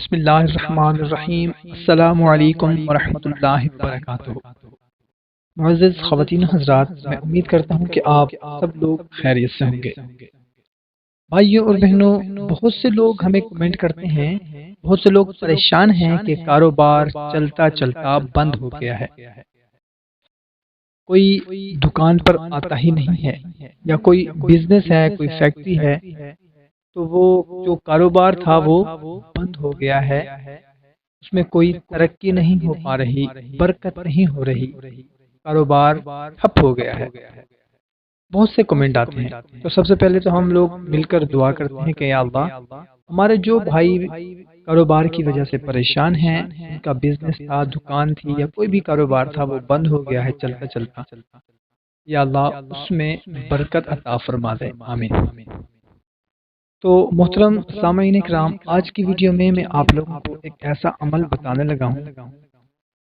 بسم اللہ الرحمن الرحیم۔ السلام علیکم ورحمۃ اللہ وبرکاتہ۔ معزز خواتین حضرات، میں امید کرتا ہوں کہ آپ سب لوگ خیریت سے ہوں گے۔ بھائیوں اور بہنوں، بہت سے لوگ ہمیں کمنٹ کرتے ہیں، بہت سے لوگ پریشان ہیں کہ کاروبار چلتا چلتا بند ہو گیا ہے، کوئی دکان پر آتا ہی نہیں ہے، یا کوئی بزنس ہے، کوئی فیکٹری ہے، تو وہ جو کاروبار تھا وہ بند ہو گیا ہے، اس میں کوئی ترقی نہیں ہو پا رہی، برکت نہیں ہو رہی، کاروبار ٹھپ ہو گیا ہے۔ بہت سے کمنٹ آتے ہیں، تو سب سے پہلے تو ہم لوگ مل کر دعا کرتے ہیں کہ یا اللہ، ہمارے جو بھائی کاروبار کی وجہ سے پریشان ہیں، ان کا بزنس تھا، دکان تھی، یا کوئی بھی کاروبار تھا، وہ بند ہو گیا ہے چلتا چلتا، یا اللہ اس میں برکت عطا فرما دے، آمین۔ تو محترم سامعین کرام، آج کی ویڈیو میں آپ لوگوں کو ایک ایسا عمل بتانے لگا ہوں،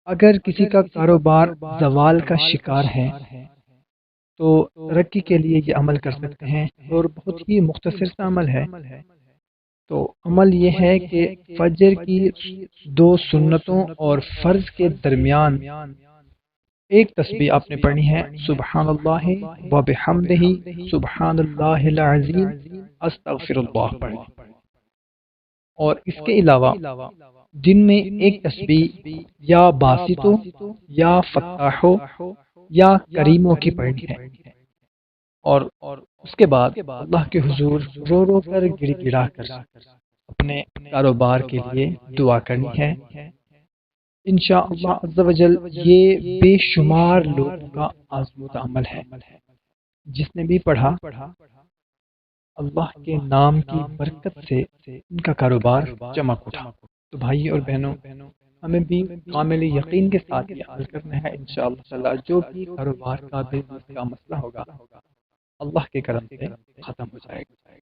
اگر کسی کا کاروبار زوال کا شکار ہے تو ترقی کے لیے یہ عمل کر سکتے ہیں، اور بہت ہی مختصر سا عمل ہے۔ تو عمل یہ ہے کہ فجر کی 2 سنتوں اور فرض کے درمیان ایک تسبیح آپ نے پڑھنی ہے، سبحان اللہ و بحمدہ سبحان اللہ العظیم استغفر اللہ پڑھیں، اور اس کے علاوہ دن میں ایک تسبیح یا باسطو یا فتاحو یا کریموں کی پڑھنی ہے، اور اس کے بعد اللہ کے حضور رو رو کر گڑ گڑا کر اپنے کاروبار کے لیے دعا کرنی ہے۔ انشاءاللہ عز و جل یہ بے شمار لوگوں کا آزمودہ عمل ہے، جس نے بھی پڑھا اللہ کے نام کی برکت سے ان کا کاروبار چمک اٹھا۔ تو بھائی اور بہنوں، ہمیں بھی کامل یقین کے ساتھ یہ عمل کرنا ہے، انشاءاللہ تعالی جو بھی کاروبار کا بزنس کا مسئلہ ہوگا اللہ کے کرم سے ختم ہو جائے گا۔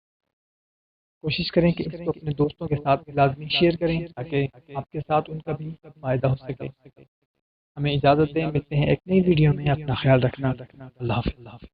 کوشش کریں کہ اس کو اپنے دوستوں کے ساتھ لازمی شیئر کریں، تاکہ آپ کے ساتھ ان کا بھی فائدہ ہو سکے۔ ہمیں اجازت دیں، ملتے ہیں ایک نئی ویڈیو میں، اپنا خیال رکھنا، اللہ حافظ۔